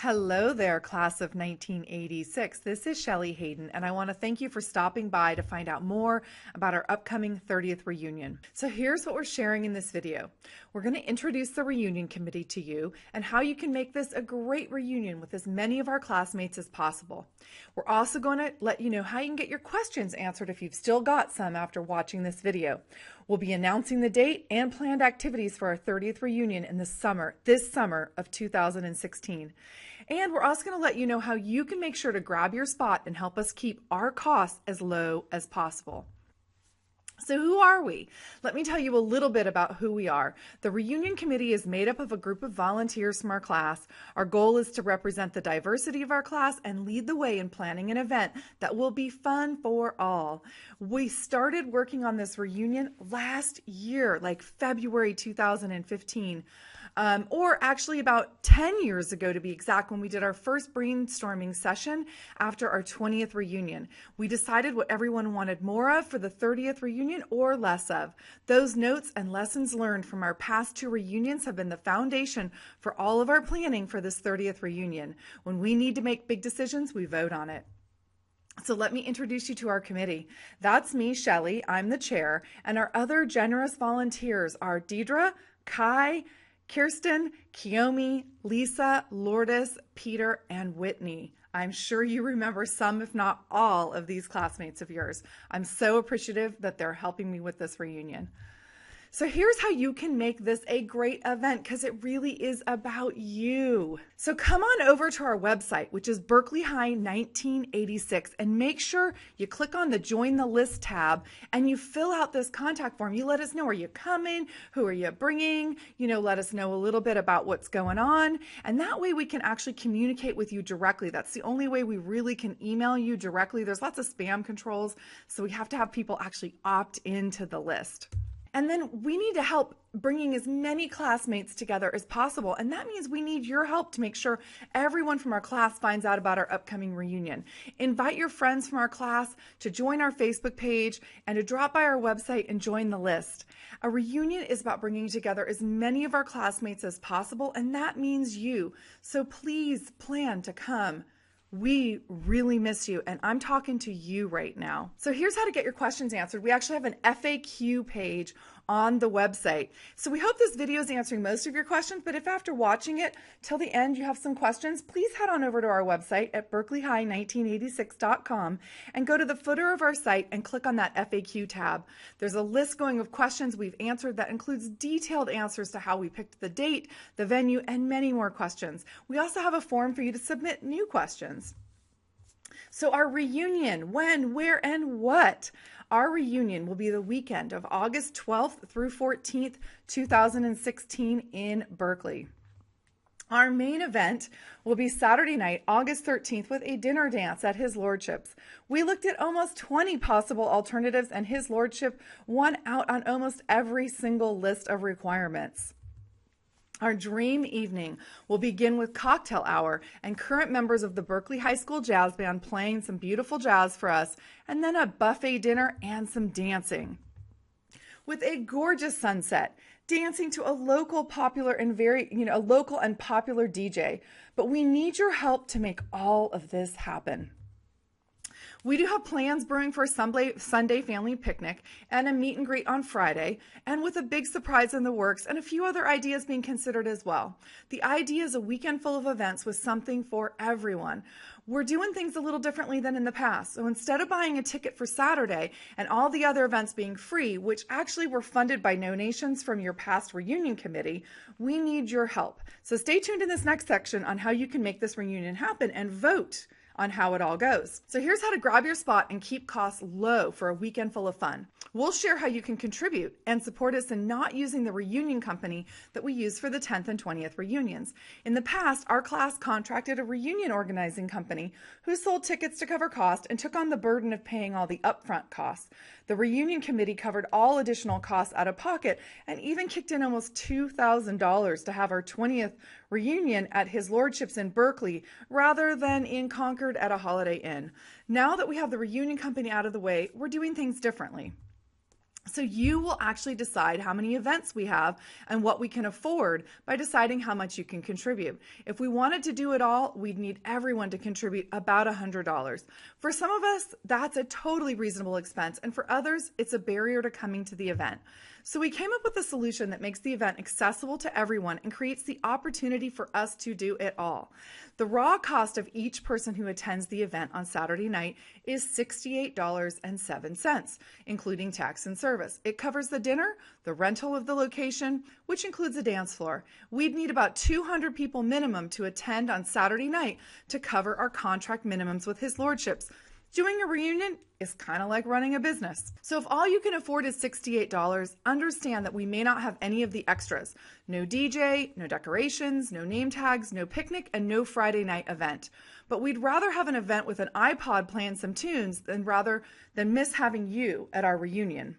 Hello there, class of 1986. This is Shelley Hayden, and I want to thank you for stopping by to find out more about our upcoming 30th reunion. So here's what we're sharing in this video. We're going to introduce the reunion committee to you and how you can make this a great reunion with as many of our classmates as possible. We're also going to let you know how you can get your questions answered if you've still got some after watching this video. We'll be announcing the date and planned activities for our 30th reunion in this summer of 2016. And we're also going to let you know how you can make sure to grab your spot and help us keep our costs as low as possible. So who are we? Let me tell you a little bit about who we are. The reunion committee is made up of a group of volunteers from our class. Our goal is to represent the diversity of our class and lead the way in planning an event that will be fun for all. We started working on this reunion last year, like February 2015. Or actually about 10 years ago to be exact, when we did our first brainstorming session after our 20th reunion. We decided what everyone wanted more of for the 30th reunion or less of. Those notes and lessons learned from our past two reunions have been the foundation for all of our planning for this 30th reunion. When we need to make big decisions, we vote on it. So let me introduce you to our committee. That's me, Shelley. I'm the chair, and our other generous volunteers are Deidre, Kai, Kirsten, Kiyomi, Lisa, Lourdes, Peter, and Whitney. I'm sure you remember some, if not all, of these classmates of yours. I'm so appreciative that they're helping me with this reunion. So here's how you can make this a great event, because it really is about you. So come on over to our website, which is Berkeley High 1986, and make sure you click on the Join the List tab and you fill out this contact form. You let us know, are you coming? Who are you bringing? Let us know a little bit about what's going on. And that way we can actually communicate with you directly. That's the only way we really can email you directly. There's lots of spam controls, so we have to have people actually opt into the list. And then we need to help bringing as many classmates together as possible. And that means we need your help to make sure everyone from our class finds out about our upcoming reunion. Invite your friends from our class to join our Facebook page and to drop by our website and join the list. A reunion is about bringing together as many of our classmates as possible, and that means you. So please plan to come. We really miss you, and I'm talking to you right now. So here's how to get your questions answered. We actually have an FAQ page on the website. So we hope this video is answering most of your questions, but if after watching it till the end you have some questions, please head on over to our website at berkeleyhigh1986.com and go to the footer of our site and click on that FAQ tab. There's a list going of questions we've answered that includes detailed answers to how we picked the date, the venue, and many more questions. We also have a form for you to submit new questions. So our reunion, when, where, and what? Our reunion will be the weekend of August 12th through 14th, 2016 in Berkeley. Our main event will be Saturday night, August 13th, with a dinner dance at His Lordship's. We looked at almost 20 possible alternatives, and His Lordship won out on almost every single list of requirements. Our dream evening will begin with cocktail hour and current members of the Berkeley High School Jazz Band playing some beautiful jazz for us, and then a buffet dinner and some dancing. With a gorgeous sunset, dancing to a local popular and popular DJ. But we need your help to make all of this happen. We do have plans brewing for a Sunday family picnic and a meet and greet on Friday, and with a big surprise in the works and a few other ideas being considered as well. The idea is a weekend full of events with something for everyone. We're doing things a little differently than in the past. So instead of buying a ticket for Saturday and all the other events being free, which actually were funded by donations from your past reunion committee, we need your help. So stay tuned in this next section on how you can make this reunion happen and vote on how it all goes. So here's how to grab your spot and keep costs low for a weekend full of fun. We'll share how you can contribute and support us in not using the reunion company that we use for the 10th and 20th reunions. In the past, our class contracted a reunion organizing company who sold tickets to cover cost and took on the burden of paying all the upfront costs. The reunion committee covered all additional costs out of pocket and even kicked in almost $2,000 to have our 20th reunion at His Lordship's in Berkeley rather than in Concord at a Holiday Inn. Now that we have the reunion company out of the way, we're doing things differently. So you will actually decide how many events we have and what we can afford by deciding how much you can contribute. If we wanted to do it all, we'd need everyone to contribute about $100. For some of us, that's a totally reasonable expense, and for others, it's a barrier to coming to the event. So we came up with a solution that makes the event accessible to everyone and creates the opportunity for us to do it all. The raw cost of each person who attends the event on Saturday night is $68.07, including tax and service. It covers the dinner, the rental of the location, which includes a dance floor. We'd need about 200 people minimum to attend on Saturday night to cover our contract minimums with His Lordships. Doing a reunion is kind of like running a business. So if all you can afford is $68, understand that we may not have any of the extras. No DJ, no decorations, no name tags, no picnic, and no Friday night event. But we'd rather have an event with an iPod playing some tunes than miss having you at our reunion.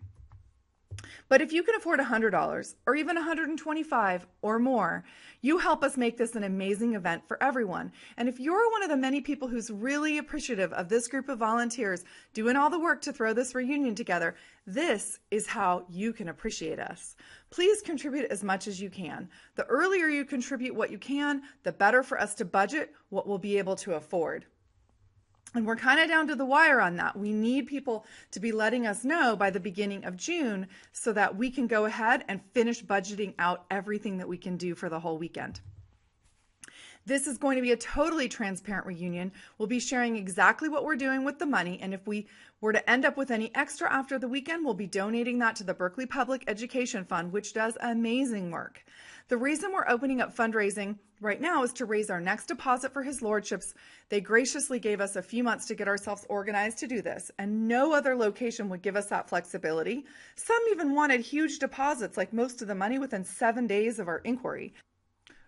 But if you can afford $100 or even $125 or more, you help us make this an amazing event for everyone. And if you're one of the many people who's really appreciative of this group of volunteers doing all the work to throw this reunion together, this is how you can appreciate us. Please contribute as much as you can. The earlier you contribute what you can, the better for us to budget what we'll be able to afford. And we're kind of down to the wire on that. We need people to be letting us know by the beginning of June so that we can go ahead and finish budgeting out everything that we can do for the whole weekend. This is going to be a totally transparent reunion. We'll be sharing exactly what we're doing with the money, and if we were to end up with any extra after the weekend, we'll be donating that to the Berkeley Public Education Fund, which does amazing work. The reason we're opening up fundraising right now is to raise our next deposit for His Lordships. They graciously gave us a few months to get ourselves organized to do this, and no other location would give us that flexibility. Some even wanted huge deposits, like most of the money within 7 days of our inquiry.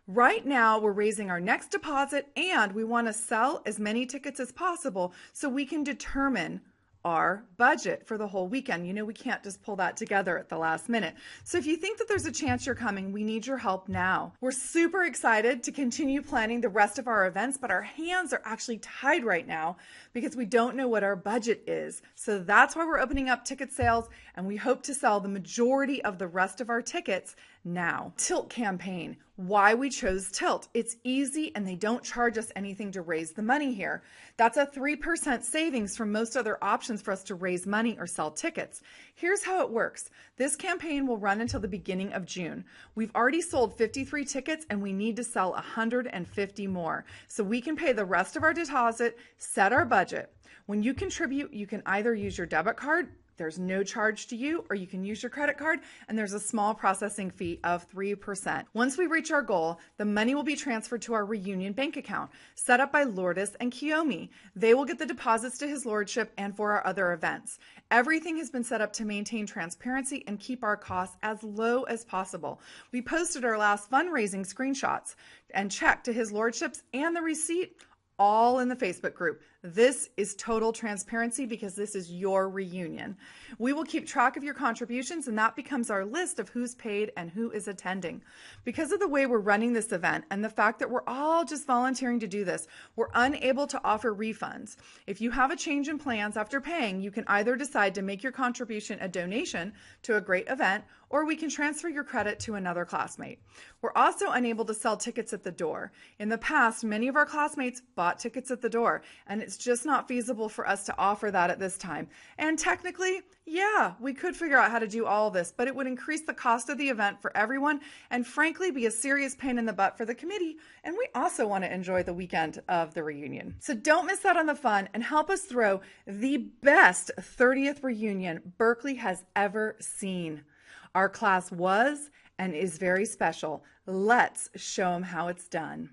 Right now, we're raising our next deposit, and we want to sell as many tickets as possible so we can determine our budget for the whole weekend. You know, we can't just pull that together at the last minute. So if you think that there's a chance you're coming, we need your help now. We're super excited to continue planning the rest of our events, but our hands are actually tied right now because we don't know what our budget is. So that's why we're opening up ticket sales, and we hope to sell the majority of the rest of our tickets now. Tilt campaign. Why we chose Tilt. It's easy and they don't charge us anything to raise the money here. That's a 3% savings from most other options for us to raise money or sell tickets. Here's how it works. This campaign will run until the beginning of June. We've already sold 53 tickets and we need to sell 150 more. So we can pay the rest of our deposit, set our budget. When you contribute, you can either use your debit card, there's no charge to you, or you can use your credit card, and there's a small processing fee of 3%. Once we reach our goal, the money will be transferred to our reunion bank account, set up by Lourdes and Kiyomi. They will get the deposits to His Lordship and for our other events. Everything has been set up to maintain transparency and keep our costs as low as possible. We posted our last fundraising screenshots and check to His Lordships and the receipt all in the Facebook group. This is total transparency because this is your reunion. We will keep track of your contributions, and that becomes our list of who's paid and who is attending. Because of the way we're running this event and the fact that we're all just volunteering to do this, we're unable to offer refunds. If you have a change in plans after paying, you can either decide to make your contribution a donation to a great event, or we can transfer your credit to another classmate. We're also unable to sell tickets at the door. In the past, many of our classmates bought tickets at the door, and it's just not feasible for us to offer that at this time. And technically, yeah, we could figure out how to do all of this, but it would increase the cost of the event for everyone and frankly be a serious pain in the butt for the committee. And we also want to enjoy the weekend of the reunion. So don't miss out on the fun and help us throw the best 30th reunion Berkeley has ever seen. Our class was and is very special. Let's show them how it's done.